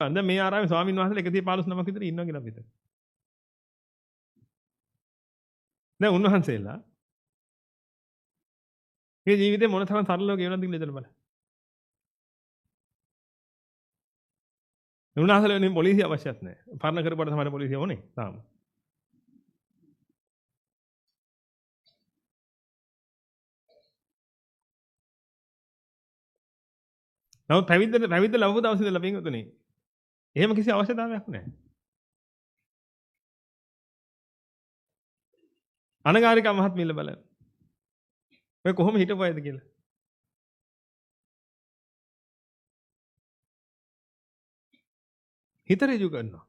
දැන් මේ ආරාමේ ස්වාමීන් වහන්සේලා 115 නමක් විතර ඉන්නවා කියලා අපිට. දැන් උන්වහන්සේලා මේ ජීවිතේ මොන තරම් සරලව ගෙවනවද කියලා හිතලා බලන්න. උන්වහන්සේලා වෙනුවෙන් පොලිසිය අවශ්‍යත් නැහැ. පරණ කරපුවට තමයි පොලිසිය ඕනේ තාම. නමුත් පැවිද්ද ලැබුව දවසේ ඉඳලා පින්වතුනි එහෙම කිසි අවශ්‍යතාවයක් නැහැ. අනගාരികා මහත්මියල බලන්න. ඔය කොහොම හිටපුවයිද කියලා. හිත ඍජු කරනවා.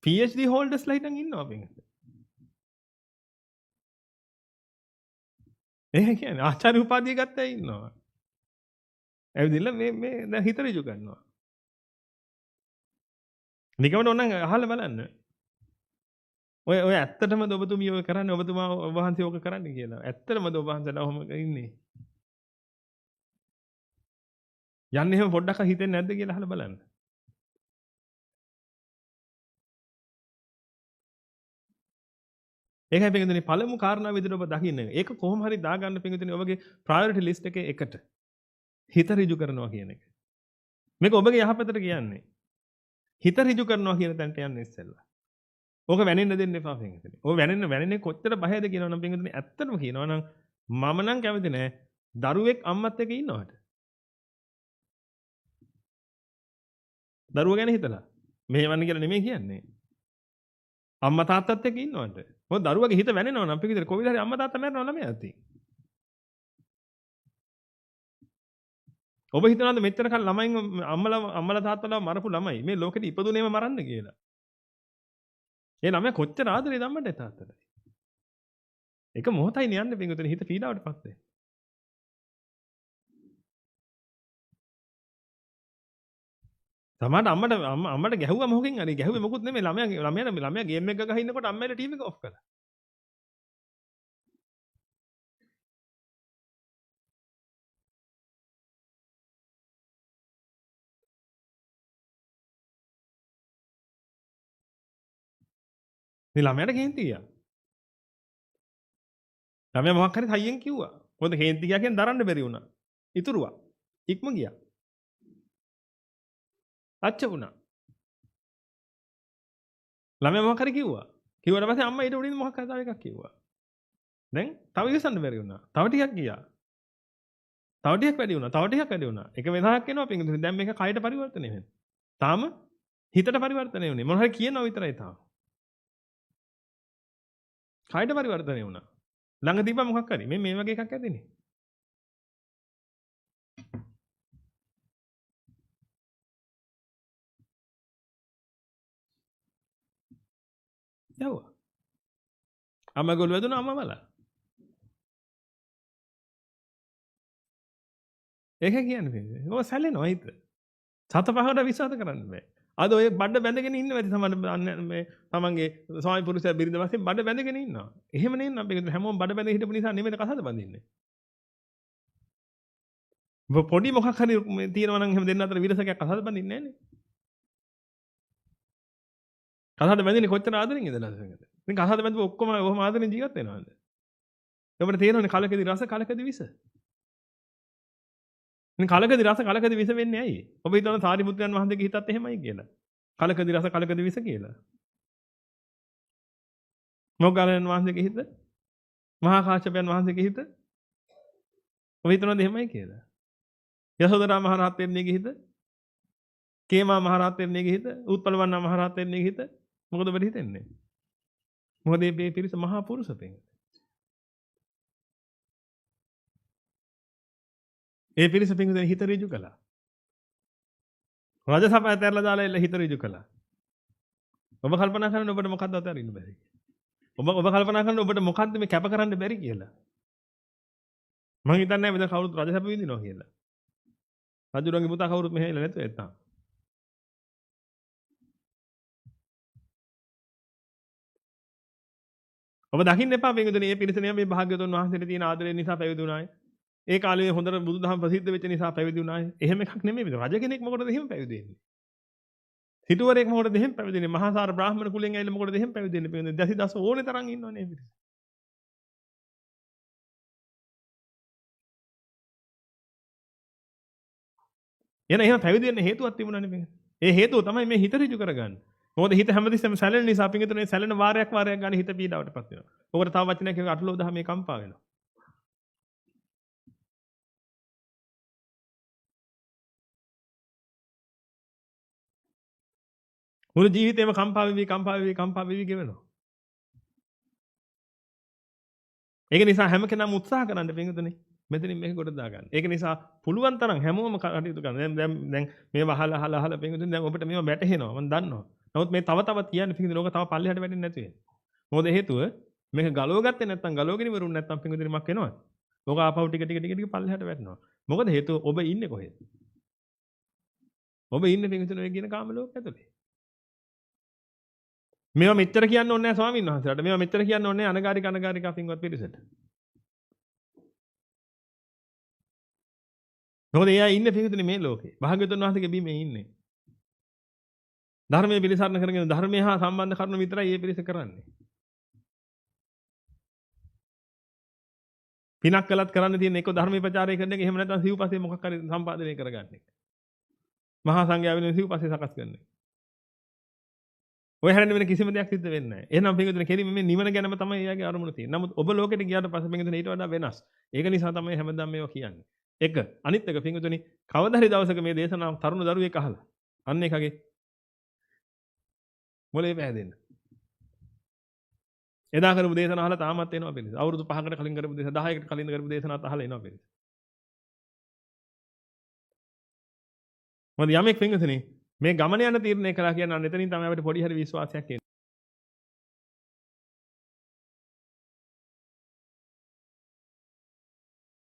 PhD holders ලා හිටන් ඉන්නවා පින්වතුනි. ඒ කියන්නේ ආචාර්ය උපාධිය ගත්ත අය ඉන්නවා. ඇවිදilla මේ දැන් හිත ඍජු කරනවා. නිකමන ඕනනම් අහලා බලන්න. ඔය ඇත්තටමද ඔබතුමිය ඔය කරන්නේ ඔබතුමා ඔබ වහන්සේ ඕක කරන්නේ කියලා. ඇත්තටමද ඔබ වහන්සේලා ඔහොම ඉන්නේ? යන්නේ එහෙම පොඩ්ඩක් හිතෙන්නේ නැද්ද කියලා අහලා බලන්න. ඒකයි පින්වතුනි පළමු කාරණාව විදිහට ඔබ දකින්න. ඒක කොහොම හරි දාගන්න පින්වතුනි ඔබගේ ප්‍රයොරිටි ලිස්ට් එකේ එකට. හිත ඍජු කරනවා කියන එක. මේක ඔබගේ යහපතට කියන්නේ. හිත ඍජු කරනවා කියන තැනට යන්න ඉස්සෙල්ලා. ඕක වැනෙන්න දෙන්න එපා පින්වතුනි. ඕක වැනෙන්නේ කොච්චර බයද කියනවනම් පින්වතුනි ඇත්තටම කියනවනම් මම නම් කැමති නෑ දරුවෙක් අම්මත් එක්ක ඉන්නවට. දරුවා ගැන හිතලා. මෙහෙවන්න කියලා නෙමෙයි කියන්නේ. අම්මා තාත්තත් එක්ක ඉන්නවට. මොකද දරුවගේ හිත වැනෙනවා නම් පිටින් කොවිල හරි අම්මා තාත්තා මැරෙනවා ළමයා අතින්. ඔබ හිතනවාද මෙච්චර කල් ළමයින් අම්මලා තාත්තලා මරපු ළමයි මේ ලෝකෙට ඉපදුනේම මරන්න කියලා. ඒ ළමයා කොච්චර ආදරේද අම්මට තාත්තට. එක මොහොතයි නියන්නේ පිටුතුනේ හිත පීඩාවටපත් වෙන්නේ. සමහරට අම්මට ගැහුවා මොකකින් හරි ගැහුවේ මොකුත් නෙමෙයි ළමයා ගේම් එක ගහ ඉන්නකොට අම්මලා ටීවී එක ඔෆ් කළා. මේ ළමයාට කේන්ති ගියා. ළමයා මොකක් හරි හයියෙන් කිව්වා. මොකද කේන්ති ගියා කියන්නේ දරන්න බැරි වුණා. ඉතුරුවා. ඉක්ම ගියා. අච්ච වුණා. ළමයා මොකක් හරි කිව්වා. කිව්වට පස්සේ අම්මා ඊට උඩින් මොකක් හරි තව එකක් කිව්වා. දැන් තව ඉවසන්න බැරි වුණා. තව ටිකක් ගියා. තව ටිකක් වැඩි වුණා. තව ටිකක් වැඩි වුණා. එක වෙලාවක් එනවා පින්දුනේ. දැන් මේක කයට පරිවර්තනය වෙනවා. තාම හිතට පරිවර්තනය වෙන්නේ. මොන හරි කියනවා විතරයි තාම. කයට පරිවර්තනය වුණා. ළඟ තිබ්බා මොකක් හරි. මේ වගේ එකක් ඇතිනේ. යවුවා. අම්මා ගොළු වැදුනා අම්මා මලා. ඒක කියන්නේ පින්දුනේ. ඔය සැලෙනවා හිත. සත පහකට විශ්වාස කරන්න බෑ. අද ඔය බඩ බැඳගෙන ඉන්නවා ඇති සමහර මේ තමන්ගේ ස්වාමි පුරුෂයා බිරිඳ වශයෙන් බඩ බැඳගෙන ඉන්නවා. එහෙම නෙන්න අපි හැමෝම බඩ බැඳ හිටපු නිසා නෙමෙයි කසාද බඳින්නේ. පොඩි මොකක් හරි තියෙනවා නම් එහෙම දෙන්න අතර විරසකයක් කසාද බඳින්නේ නැහනේ. කසාද බැඳින්නේ කොච්චර ආදරෙන් ඉඳලාද සංගත. ඉතින් කසාද බැඳපු ඔක්කොම ඔහොම ආදරෙන් ජීවත් වෙනවද? ඔබට තේරෙනවනේ කලකදී රස කලකදී විස. ඉතින් කලකදී රස කලකදී විස වෙන්නේ ඇයි? ඔබ හිතන සාරිපුත්‍රයන් වහන්සේගේ හිතත් එහෙමයි කියලා. කලකදී රස කලකදී විස කියලා. මොග්ගලයන් වහන්සේගේ හිත? මහා කාශ්‍යපයන් වහන්සේගේ හිත? ඔබ හිතනවද එහෙමයි කියලා? යසෝදරා මහ රහතන්ගේ හිත? කේමා මහ රහතන්ගේ හිත? උත්පලවණ්ණා මහ රහතන්ගේ හිත? මොකද ඔබට හිතෙන්නේ? මොකද මේ පිරිස මහා පුරුෂ පෙන්. ඒ පිරිස පින්වතුනි හිත ඍජු කළා. රජසභාව ඇතැරලා දාලා එල්ල හිත ඍජු කළා. ඔබ කල්පනා කරන්නේ ඔබට මොකද්ද අතරින්න බැරි? ඔබ කල්පනා කරන්නේ ඔබට මොකද්ද මේ කැප කරන්න බැරි කියලා? මම හිතන්නේ නැහැ මෙතන කවුරුත් රජසභාව විඳිනවා කියලා. රජුරන්ගේ පුතා කවුරුත් මෙහෙ ඉල නැතුව එතන. ඔබ දකින්න එපා පින්වතුනි මේ පිරිස නේ මේ භාග්‍යවතුන් වහන්සේට තියෙන ආදරය නිසා පැවිදි වුණායි. ඒ කාලේ හොඳට බුදුදහම ප්‍රසිද්ධ වෙච්ච නිසා පැවිදි වුණානේ. එහෙම එකක් නෙමෙයි. රජ කෙනෙක් මොකටද එහෙම පැවිදි වෙන්නේ? සිටුවරයෙක් මොකටද එහෙම පැවිදි වෙන්නේ? මහාසාර බ්‍රාහ්මණ කුලයෙන් ඇවිල්ලා මොකටද එහෙම පැවිදි වෙන්නේ? දැසි දස ඕනේ තරම් ඉන්නවනේ මේ පිරිස. එන එහෙම පැවිදි වෙන්න හේතුවක් තිබුණානේ මේක. ඒ හේතුව තමයි මේ හිත ඍජු කරගන්නේ. මොකද හිත හැමතිස්සෙම සැලෙන නිසා පිංගුතුනේ සැලෙන වාරයක් ගන්න හිත පීඩාවටපත් වෙනවා. ඔකට තව වචනයක් කියව අටලෝ දහමේ කම්පා වෙනවා. මුළු ජීවිතේම කම්පා වෙවි ගෙවනවා. ඒක නිසා හැම කෙනාම උත්සාහ කරන්න පිංගුතුනේ මෙතනින් මේක කොට දාගන්න. ඒක නිසා පුළුවන් තරම් හැමෝම කටයුතු කරන්න. දැන් මේව අහලා පිංගුතුනේ දැන් ඔබට මේව වැටහෙනවා. මම දන්නවා. නමුත් මේ තව තවත් කියන්නේ පිංගුතුනේ ඕක තව පල්ලෙහාට වැටෙන්නේ නැති වෙන්නේ. මොකද හේතුව මේක ගලව ගත්තේ නැත්නම් ගලවගෙන ඉවරුනේ නැත්නම් පිංගුතුනේ මක් වෙනවද? ඕක ආපහු ටික පල්ලෙහාට වැටෙනවා. මොකද හේතුව ඔබ ඉන්නේ කොහෙද? ඔබ ඉන්නේ පිංගුතුනේ ඔය කියන කාම ලෝක ඇතුලේ. මේවා මෙච්චර කියන්න ඕනේ නැහැ ස්වාමීන් වහන්සේලාට. මේවා මෙච්චර කියන්න ඕනේ අනගාരിക පින්වත් පිරිසට. මොකද එයා ඉන්නේ පිටුතුනේ මේ ලෝකේ. භාග්‍යවතුන් වහන්සේගේ බිමේ ඉන්නේ. ධර්මයේ පිළිසරණ කරගෙන ධර්මය හා සම්බන්ධ කරුණු විතරයි මේ පිරිස කරන්නේ. පිනක් කළත් කරන්න තියෙන එක ධර්මයේ ප්‍රචාරය කරන එක. එහෙම නැත්නම් සිව්පස්සේ මොකක් හරි සම්පාදනය කරගන්න එක. මහා සංඝයා වෙනුවෙන් සිව්පස්සේ සකස් කරන එක. ඔය හැරෙන්න වෙන කිසිම දෙයක් සිද්ධ වෙන්නේ නැහැ. එහෙනම් පිටුතුනේ කෙලින්ම මේ නිවන ගැනම තමයි එයාගේ අරමුණ තියෙන්නේ. නමුත් ඔබ ලෝකෙට ගියාට පස්සේ පිටුතුනේ ඊට වඩා වෙනස්. ඒක නිසා තමයි හැමදාම මේවා කියන්නේ. එක අනිත් එක පිටුතුනේ කවදා හරි දවසක මේ දේශනාව තරුණ දරුවෙක් අහලා අන්න එකගේ මොලේ පෑදෙන්න. එදා කරපු දේශන අහලා තාමත් එනවා පිළිස. අවුරුදු 5කට කලින් කරපු දේශන 10කට කලින් කරපු දේශනත් අහලා එනවා පිළිස. මොකද යමෙක් පින්වතුනි මේ ගමන යන තීරණය කළා කියන එතනින් තමයි අපිට පොඩි හරි විශ්වාසයක් එන්නේ.